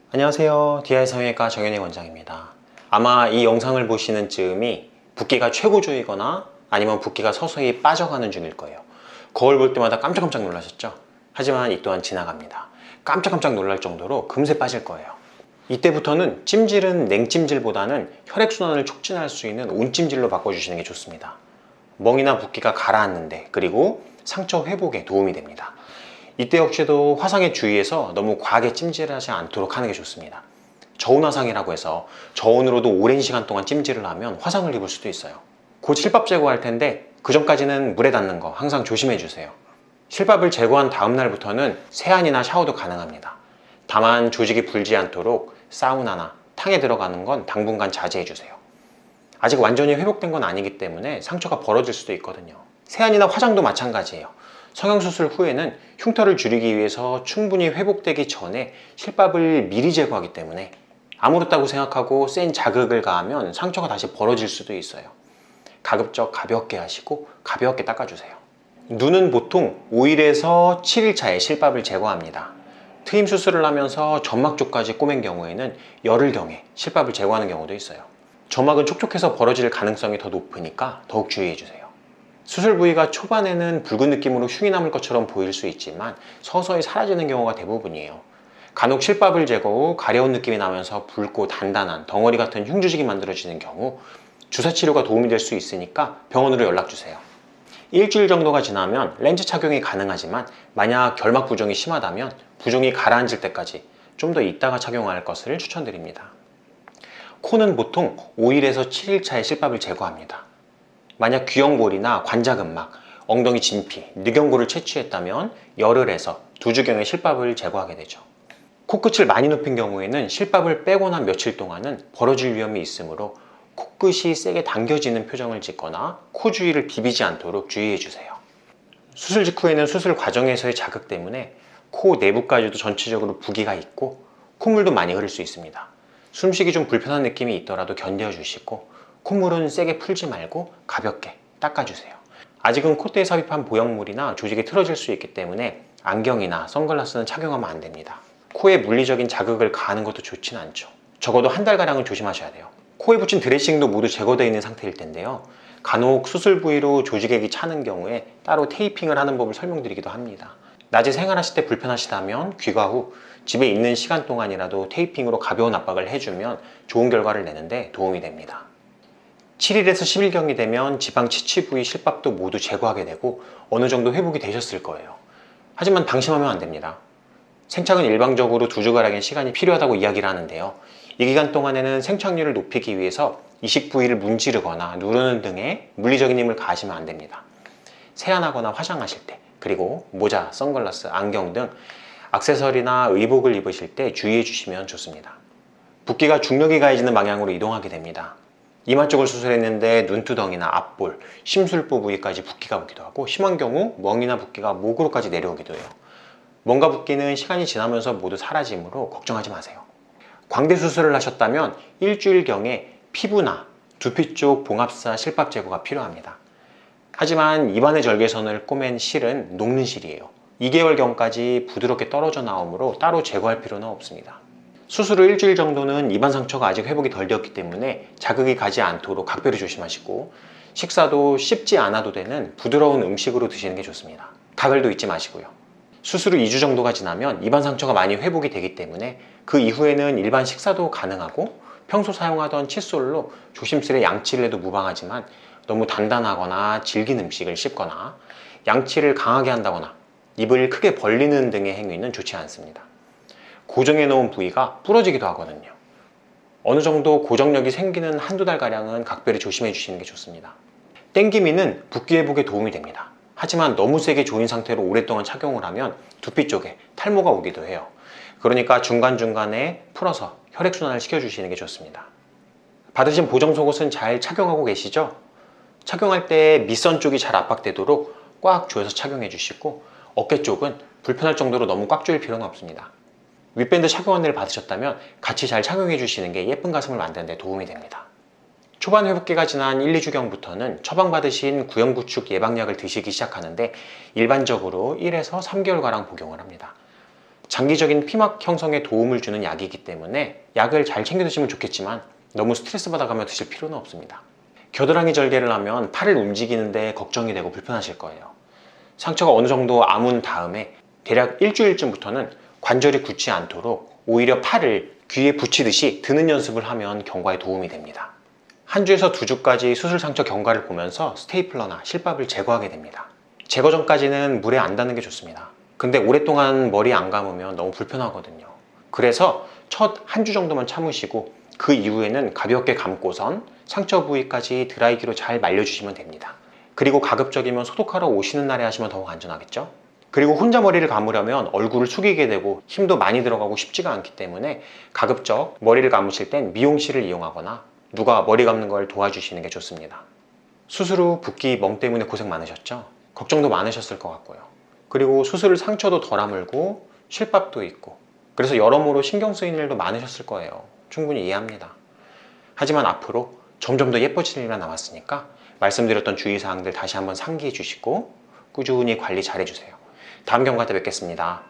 안녕하세요. DI 성형외과 정현희 원장입니다. 아마 이 영상을 보시는 즈음이 붓기가 최고조이거나 아니면 붓기가 서서히 빠져가는 중일 거예요. 거울 볼 때마다 깜짝깜짝 놀라셨죠? 하지만 이 또한 지나갑니다. 깜짝깜짝 놀랄 정도로 금세 빠질 거예요. 이때부터는 찜질은 냉찜질보다는 혈액순환을 촉진할 수 있는 온찜질로 바꿔주시는 게 좋습니다. 멍이나 붓기가 가라앉는데, 그리고 상처 회복에 도움이 됩니다. 이때 역시도 화상에 주의해서 너무 과하게 찜질하지 않도록 하는 게 좋습니다. 저온 화상이라고 해서 저온으로도 오랜 시간 동안 찜질을 하면 화상을 입을 수도 있어요. 곧 실밥 제거할 텐데 그 전까지는 물에 닿는 거 항상 조심해 주세요. 실밥을 제거한 다음 날부터는 세안이나 샤워도 가능합니다. 다만 조직이 불지 않도록 사우나나 탕에 들어가는 건 당분간 자제해 주세요. 아직 완전히 회복된 건 아니기 때문에 상처가 벌어질 수도 있거든요. 세안이나 화장도 마찬가지예요. 성형수술 후에는 흉터를 줄이기 위해서 충분히 회복되기 전에 실밥을 미리 제거하기 때문에 아무렇다고 생각하고 센 자극을 가하면 상처가 다시 벌어질 수도 있어요. 가급적 가볍게 하시고 가볍게 닦아주세요. 눈은 보통 5일에서 7일 차에 실밥을 제거합니다. 트임 수술을 하면서 점막 쪽까지 꼬맨 경우에는 열흘경에 실밥을 제거하는 경우도 있어요. 점막은 촉촉해서 벌어질 가능성이 더 높으니까 더욱 주의해주세요. 수술 부위가 초반에는 붉은 느낌으로 흉이 남을 것처럼 보일 수 있지만 서서히 사라지는 경우가 대부분이에요. 간혹 실밥을 제거 후 가려운 느낌이 나면서 붉고 단단한 덩어리 같은 흉조직이 만들어지는 경우 주사치료가 도움이 될 수 있으니까 병원으로 연락주세요. 일주일 정도가 지나면 렌즈 착용이 가능하지만 만약 결막 부종이 심하다면 부종이 가라앉을 때까지 좀 더 있다가 착용할 것을 추천드립니다. 코는 보통 5일에서 7일 차에 실밥을 제거합니다. 만약 귀형골이나 관자근막, 엉덩이 진피, 늑연골을 채취했다면 열흘에서 2주경에 실밥을 제거하게 되죠. 코끝을 많이 높인 경우에는 실밥을 빼고 난 며칠 동안은 벌어질 위험이 있으므로 코끝이 세게 당겨지는 표정을 짓거나 코 주위를 비비지 않도록 주의해 주세요. 수술 직후에는 수술 과정에서의 자극 때문에 코 내부까지도 전체적으로 부기가 있고 콧물도 많이 흐를 수 있습니다. 숨쉬기 좀 불편한 느낌이 있더라도 견뎌 주시고 콧물은 세게 풀지 말고 가볍게 닦아주세요. 아직은 콧대에 삽입한 보형물이나 조직이 틀어질 수 있기 때문에 안경이나 선글라스는 착용하면 안 됩니다. 코에 물리적인 자극을 가하는 것도 좋진 않죠. 적어도 한 달가량은 조심하셔야 돼요. 코에 붙인 드레싱도 모두 제거되어 있는 상태일 텐데요. 간혹 수술 부위로 조직액이 차는 경우에 따로 테이핑을 하는 법을 설명드리기도 합니다. 낮에 생활하실 때 불편하시다면 귀가 후 집에 있는 시간 동안이라도 테이핑으로 가벼운 압박을 해주면 좋은 결과를 내는데 도움이 됩니다. 7일에서 10일경이 되면 지방 치치 부위 실밥도 모두 제거하게 되고 어느 정도 회복이 되셨을 거예요. 하지만 방심하면 안 됩니다. 생착은 일반적으로 2주가량의 시간이 필요하다고 이야기를 하는데요. 이 기간 동안에는 생착률을 높이기 위해서 이식 부위를 문지르거나 누르는 등의 물리적인 힘을 가하시면 안 됩니다. 세안하거나 화장하실 때, 그리고 모자, 선글라스, 안경 등 액세서리나 의복을 입으실 때 주의해 주시면 좋습니다. 붓기가 중력이 가해지는 방향으로 이동하게 됩니다. 이마 쪽을 수술했는데 눈두덩이나 앞볼, 심술보 부위까지 붓기가 오기도 하고 심한 경우 멍이나 붓기가 목으로까지 내려오기도 해요. 멍과 붓기는 시간이 지나면서 모두 사라지므로 걱정하지 마세요. 광대 수술을 하셨다면 일주일경에 피부나 두피 쪽 봉합사 실밥 제거가 필요합니다. 하지만 입안의 절개선을 꼬맨 실은 녹는 실이에요. 2개월경까지 부드럽게 떨어져 나오므로 따로 제거할 필요는 없습니다. 수술 후 일주일 정도는 입안 상처가 아직 회복이 덜 되었기 때문에 자극이 가지 않도록 각별히 조심하시고 식사도 씹지 않아도 되는 부드러운 음식으로 드시는 게 좋습니다. 가글도 잊지 마시고요. 수술 후 2주 정도가 지나면 입안 상처가 많이 회복이 되기 때문에 그 이후에는 일반 식사도 가능하고 평소 사용하던 칫솔로 조심스레 양치를 해도 무방하지만 너무 단단하거나 질긴 음식을 씹거나 양치를 강하게 한다거나 입을 크게 벌리는 등의 행위는 좋지 않습니다. 고정해 놓은 부위가 부러지기도 하거든요. 어느 정도 고정력이 생기는 한두 달가량은 각별히 조심해 주시는 게 좋습니다. 땡기미는 붓기 회복에 도움이 됩니다. 하지만 너무 세게 조인 상태로 오랫동안 착용을 하면 두피 쪽에 탈모가 오기도 해요. 그러니까 중간중간에 풀어서 혈액순환을 시켜주시는 게 좋습니다. 받으신 보정 속옷은 잘 착용하고 계시죠? 착용할 때 밑선 쪽이 잘 압박되도록 꽉 조여서 착용해 주시고 어깨 쪽은 불편할 정도로 너무 꽉 조일 필요는 없습니다. 윗밴드 착용 안내를 받으셨다면 같이 잘 착용해 주시는 게 예쁜 가슴을 만드는 데 도움이 됩니다. 초반 회복기가 지난 1, 2주경부터는 처방받으신 구형구축 예방약을 드시기 시작하는데 일반적으로 1에서 3개월가량 복용을 합니다. 장기적인 피막 형성에 도움을 주는 약이기 때문에 약을 잘 챙겨 드시면 좋겠지만 너무 스트레스 받아가며 드실 필요는 없습니다. 겨드랑이 절개를 하면 팔을 움직이는데 걱정이 되고 불편하실 거예요. 상처가 어느 정도 아문 다음에 대략 일주일쯤부터는 관절이 굳지 않도록 오히려 팔을 귀에 붙이듯이 드는 연습을 하면 경과에 도움이 됩니다. 한 주에서 두 주까지 수술 상처 경과를 보면서 스테이플러나 실밥을 제거하게 됩니다. 제거 전까지는 물에 안 닿는 게 좋습니다. 근데 오랫동안 머리 안 감으면 너무 불편하거든요. 그래서 첫 한 주 정도만 참으시고 그 이후에는 가볍게 감고선 상처 부위까지 드라이기로 잘 말려주시면 됩니다. 그리고 가급적이면 소독하러 오시는 날에 하시면 더욱 안전하겠죠? 그리고 혼자 머리를 감으려면 얼굴을 숙이게 되고 힘도 많이 들어가고 쉽지가 않기 때문에 가급적 머리를 감으실 땐 미용실을 이용하거나 누가 머리 감는 걸 도와주시는 게 좋습니다. 수술 후 붓기, 멍 때문에 고생 많으셨죠? 걱정도 많으셨을 것 같고요. 그리고 수술 상처도 덜 아물고 실밥도 있고 그래서 여러모로 신경 쓰이는 일도 많으셨을 거예요. 충분히 이해합니다. 하지만 앞으로 점점 더 예뻐질 일만 남았으니까 말씀드렸던 주의사항들 다시 한번 상기해 주시고 꾸준히 관리 잘 해주세요. 다음 경과 때 뵙겠습니다.